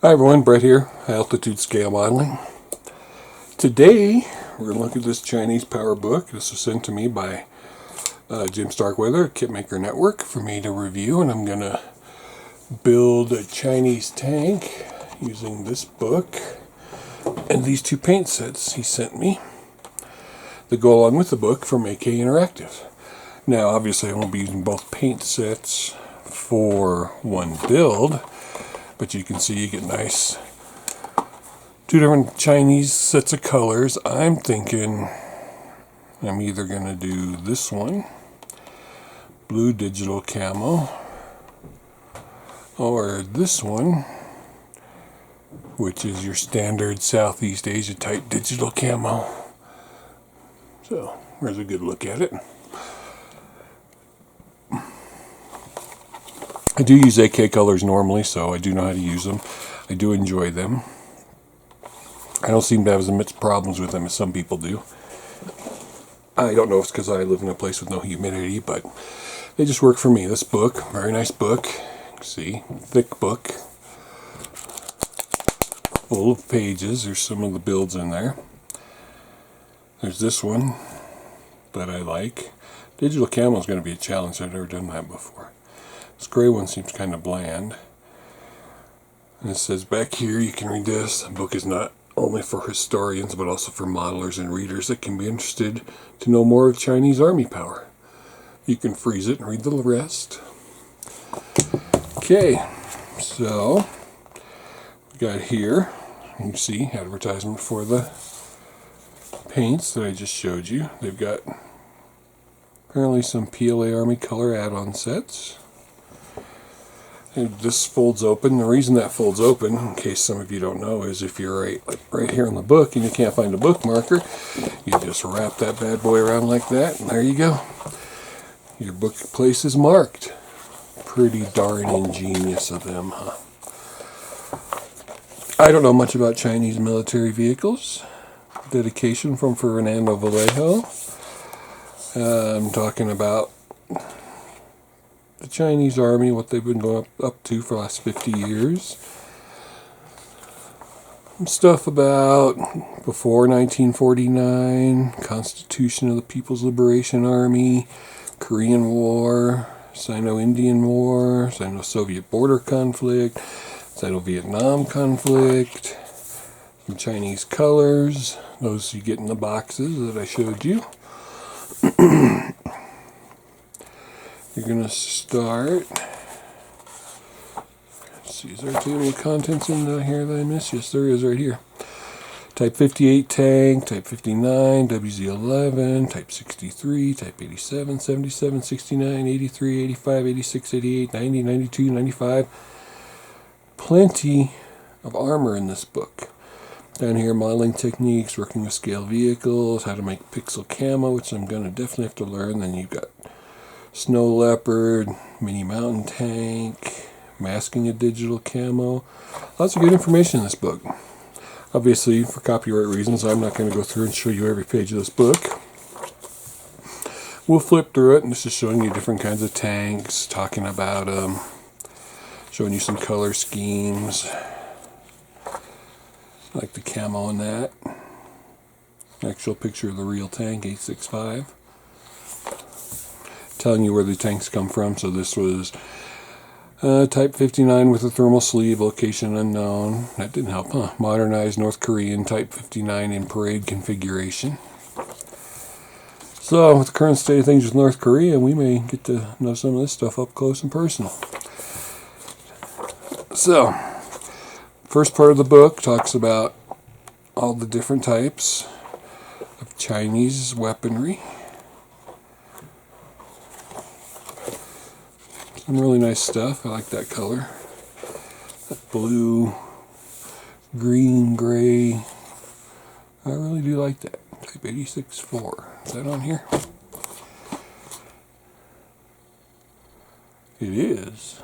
Hi everyone, Brett here, Altitude Scale Modeling. Today, we're going to look at this Chinese power book. This was sent to me by Jim Starkweather, Kitmaker Network, for me to review, and I'm going to build a Chinese tank using this book and these two paint sets he sent me that go along with the book from AK Interactive. Now, obviously, I won't be using both paint sets for one build, but you can see you get nice two different Chinese sets of colors. I'm thinking I'm either going to do this one, blue digital camo, or this one, which is your standard Southeast Asia type digital camo. So here's a good look at it. I do use AK colors normally, so I do know how to use them. I do enjoy them. I don't seem to have as much problems with them as some people do. I don't know if it's because I live in a place with no humidity, but they just work for me. This book, very nice book. See, thick book. Full of pages. There's some of the builds in there. There's this one that I like. Digital camo is going to be a challenge. I've never done that before. This gray one seems kind of bland. And it says back here, you can read this. The book is not only for historians, but also for modelers and readers that can be interested to know more of Chinese army power. You can freeze it and read the rest. Okay, so we got here, you can see advertisement for the paints that I just showed you. They've got apparently some PLA Army color add-on sets. And this folds open. The reason that folds open, in case some of you don't know, is if you're right here in the book and you can't find a bookmarker, you just wrap that bad boy around like that, and there you go. Your book place is marked. Pretty darn ingenious of them, huh? I don't know much about Chinese military vehicles. Dedication from Fernando Vallejo. I'm talking about the Chinese Army, what they've been going up to for the last 50 years. Some stuff about before 1949, Constitution of the People's Liberation Army, Korean War, Sino-Indian War, Sino-Soviet border conflict, Sino-Vietnam conflict, some Chinese colors, those you get in the boxes that I showed you. You're going to start. Let's see, is there a table of contents in here that I missed? Yes, there is right here. Type 58 tank, Type 59, WZ11, Type 63, Type 87, 77, 69, 83, 85, 86, 88, 90, 92, 95. Plenty of armor in this book. Down here, modeling techniques, working with scale vehicles, how to make pixel camo, which I'm going to definitely have to learn. Then you've got snow leopard, mini mountain tank, masking a digital camo. Lots of good information in this book. Obviously, for copyright reasons, I'm not going to go through and show you every page of this book. We'll flip through it, and this is showing you different kinds of tanks, talking about them, showing you some color schemes. I like the camo in that. Actual picture of the real tank, 865. Telling you where the tanks come from. So this was Type 59 with a thermal sleeve, location unknown. That didn't help, huh? Modernized North Korean Type 59 in parade configuration. So with the current state of things with North Korea, we may get to know some of this stuff up close and personal. So, first part of the book talks about all the different types of Chinese weaponry. Some really nice stuff. I like that color. That blue, green, gray. I really do like that. Type 86-4. Is that on here? It is.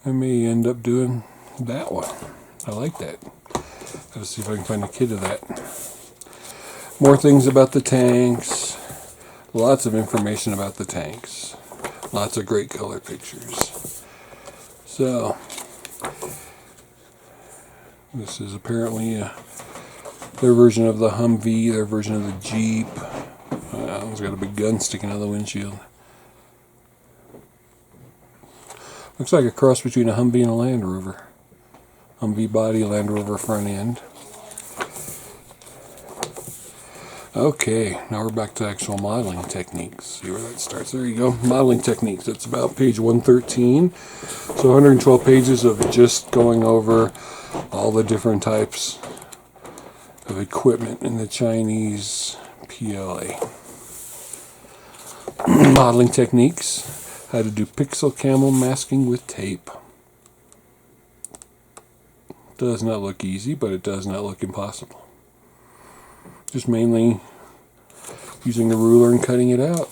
I may end up doing that one. I like that. Let's see if I can find a kit of that. More things about the tanks. Lots of information about the tanks. Lots of great color pictures. So, This is apparently their version of the Humvee, their version of the Jeep. It's got a big gun sticking out of the windshield. Looks like a cross between a Humvee and a Land Rover. Humvee body, Land Rover front end. Okay, now we're back to actual modeling techniques. See where that starts. There you go. Modeling techniques. It's about page 113. So 112 pages of just going over all the different types of equipment in the Chinese PLA. Modeling techniques. How to do pixel camo masking with tape. Does not look easy, but it does not look impossible. Just mainly using the ruler and cutting it out.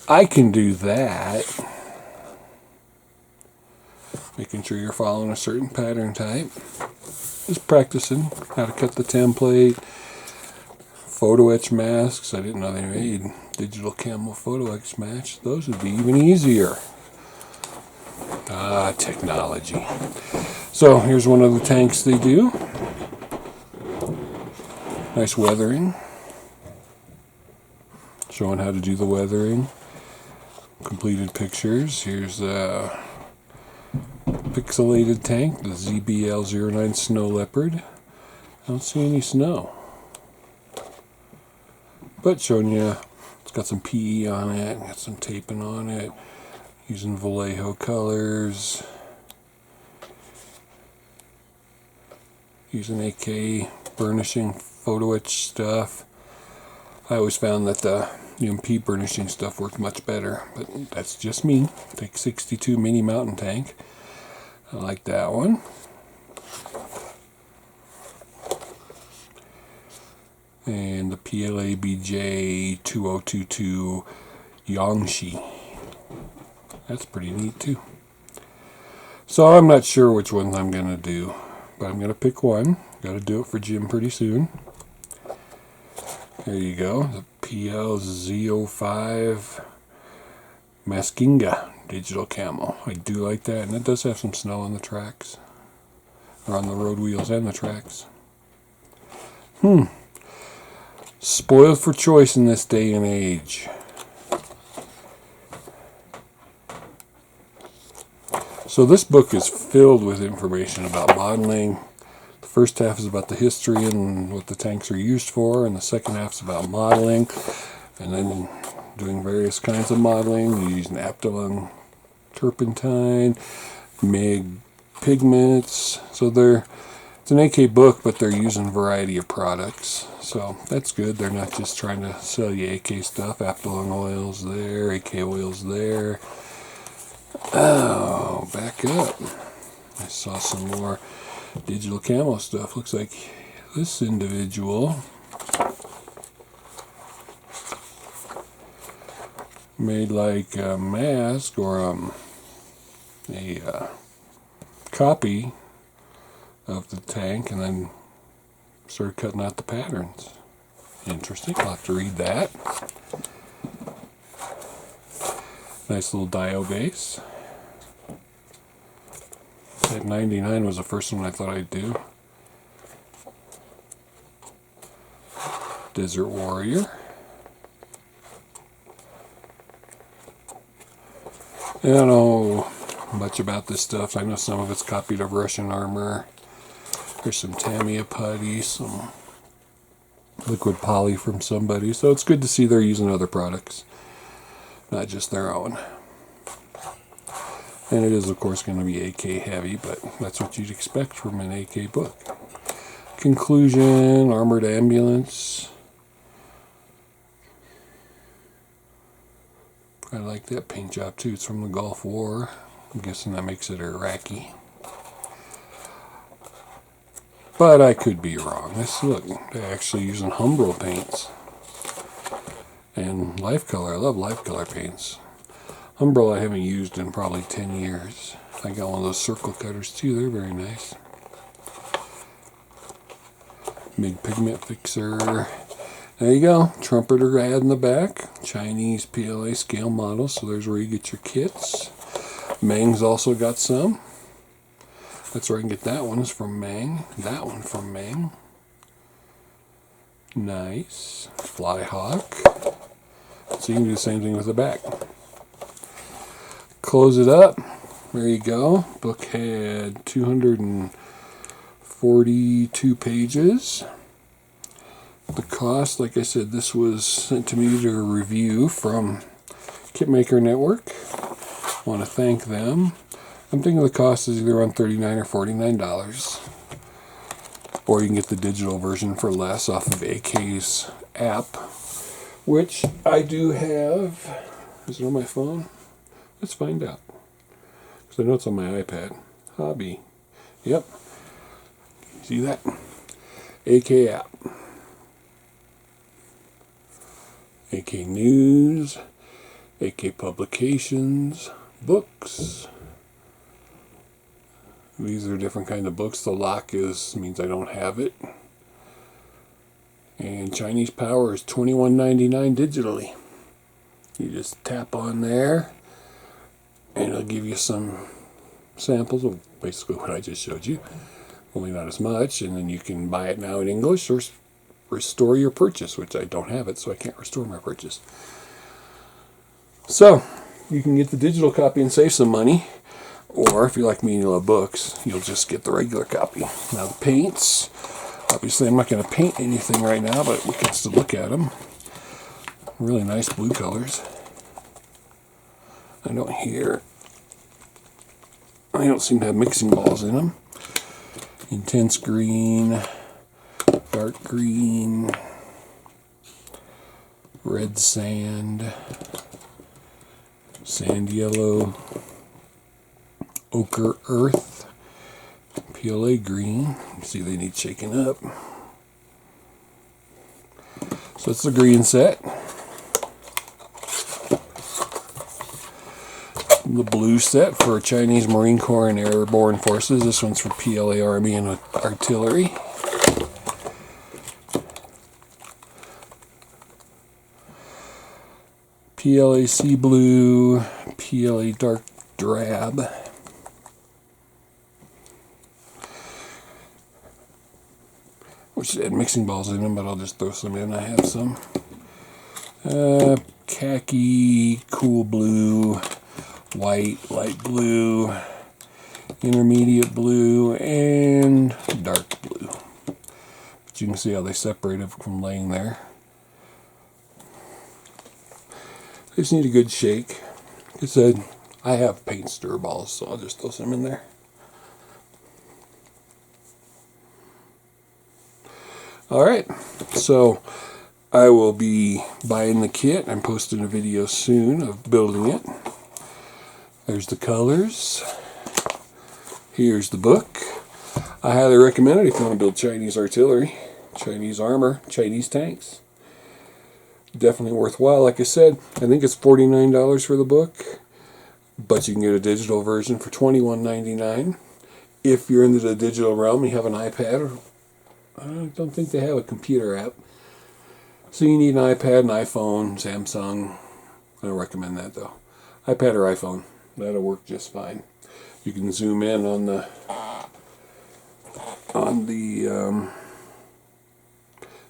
I can do that. Making sure you're following a certain pattern type. Just practicing how to cut the template. Photo etch masks. I didn't know they made digital camo photo etch masks. Those would be even easier. Technology. So here's one of the tanks they do. Nice weathering. Showing how to do the weathering. Completed pictures. Here's a pixelated tank, the ZBL09 Snow Leopard. I don't see any snow. But showing you, it's got some PE on it, got some taping on it, using Vallejo colors, using AK burnishing photo etch stuff. I always found that the UMP burnishing stuff worked much better, but that's just me. Take 62 mini mountain tank. I like that one. And the PLA BJ 2022 Yangshi. That's pretty neat too. So I'm not sure which ones I'm going to do, but I'm going to pick one. Got to do it for Jim pretty soon. There you go. The PLZ05 Maskinga digital camo. I do like that, and it does have some snow on the tracks. Or on the road wheels and the tracks. Spoiled for choice in this day and age. So this book is filled with information about modeling. The first half is about the history and what the tanks are used for, and the second half is about modeling, and then doing various kinds of modeling, using Aptalon turpentine, MIG pigments. So it's an AK book, but they're using a variety of products. So that's good. They're not just trying to sell you AK stuff. Aptalon oils there, AK oils there. Oh, back up. I saw some more digital camo stuff. Looks like this individual made like a mask or a copy of the tank and then started cutting out the patterns. Interesting. I'll have to read that. Nice little dio base. That 99 was the first one I thought I'd do. Desert Warrior. I don't know much about this stuff. I know some of it's copied of Russian armor. There's some Tamiya putty, some liquid poly from somebody. So it's good to see they're using other products, not just their own. And it is, of course, going to be AK heavy, but that's what you'd expect from an AK book. Conclusion, Armored Ambulance. I like that paint job too. It's from the Gulf War. I'm guessing that makes it Iraqi. But I could be wrong. Look, they're actually using Humbrol paints. And Life Color. I love Life Color paints. Humbrol I haven't used in probably 10 years. I got one of those circle cutters too. They're very nice. MIG pigment fixer. There you go. Trumpeter ad in the back. Chinese PLA scale model. So there's where you get your kits. Meng's also got some. That's where I can get that one. Is from Mang. That one from Mang. Nice. Flyhawk. So you can do the same thing with the back. Close it up. There you go. Book had 242 pages. The cost, like I said, this was sent to me to a review from Kitmaker Network. I want to thank them. I'm thinking the cost is either around $39 or $49. Or you can get the digital version for less off of AK's app, which I do have. Is it on my phone? Let's find out. Because I know it's on my iPad. Hobby. Yep. See that? AK app. AK News. AK Publications. Books. These are different kind of books. The lock means I don't have it. And Chinese Power is $21.99 digitally. You just tap on there, and it'll give you some samples of basically what I just showed you. Only not as much, and then you can buy it now in English or restore your purchase, which I don't have it, so I can't restore my purchase. So, you can get the digital copy and save some money. Or if you're like me and you love books, you'll just get the regular copy. Now the paints, obviously I'm not going to paint anything right now, but we can still look at them. Really nice blue colors. I don't seem to have mixing balls in them. Intense green, dark green, red sand, sand yellow, ochre earth, PLA green. You see they need shaking up. So it's the green set. The blue set for Chinese Marine Corps and Airborne Forces. This one's for PLA Army and Artillery. PLA Sea Blue, PLA Dark Drab. Which had mixing balls in them, but I'll just throw some in. I have some. Khaki, cool blue, white, light blue, intermediate blue, and dark blue. But you can see how they separated from laying there. They just need a good shake. Like I said, I have paint stir balls, so I'll just throw some in there. Alright, so I will be buying the kit. I'm posting a video soon of building it. There's the colors. Here's the book. I highly recommend it if you want to build Chinese artillery, Chinese armor, Chinese tanks. Definitely worthwhile. Like I said, I think it's $49 for the book, but you can get a digital version for $21.99. If you're into the digital realm, you have an iPad. I don't think they have a computer app. So you need an iPad, an iPhone, Samsung. I don't recommend that though. iPad or iPhone. That'll work just fine. You can zoom in on the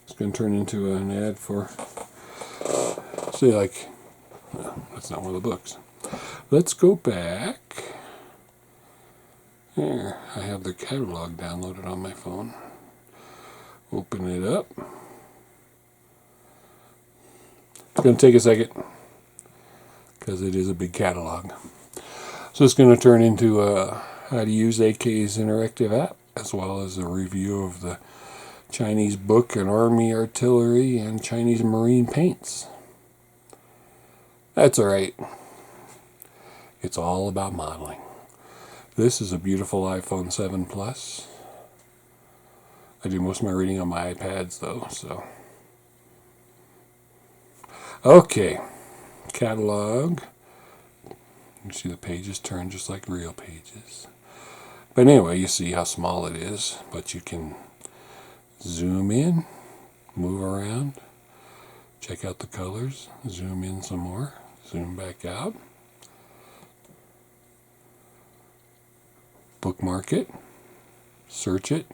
it's going to turn into an ad for, say like, well, that's not one of the books. Let's go back. Here, I have their catalog downloaded on my phone. Open it up. It's going to take a second because it is a big catalog. So it's going to turn into how to use AK's interactive app, as well as a review of the Chinese book and Army artillery and Chinese Marine paints. That's alright. It's all about modeling. This is a beautiful iPhone 7 Plus. I do most of my reading on my iPads though, so. Okay, catalog. You see the pages turn just like real pages. But anyway, you see how small it is, but you can zoom in, move around, check out the colors, zoom in some more, zoom back out. Bookmark it, search it.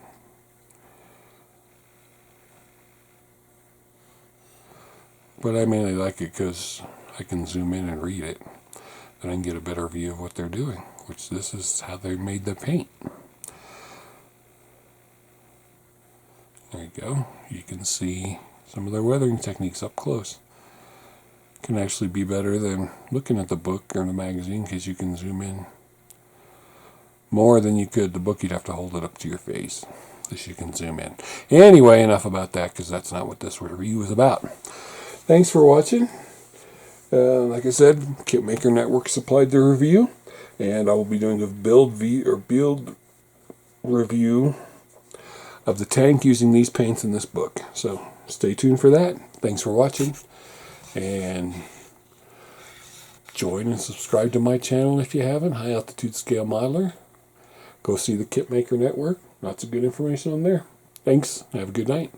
But I mainly like it because I can zoom in and read it, and I can get a better view of what they're doing, which this is how they made the paint. There you go. You can see some of their weathering techniques up close. Can actually be better than looking at the book or the magazine, because you can zoom in more than you could the book. You'd have to hold it up to your face. This you can zoom in. Anyway, enough about that, because that's not what this review is about. Thanks for watching. Like I said, Kit Maker Network supplied the review, and I will be doing a build review of the tank using these paints in this book. So stay tuned for that. Thanks for watching, and join and subscribe to my channel if you haven't. High Altitude Scale Modeler. Go see the Kit Maker Network. Lots of good information on there. Thanks. Have a good night.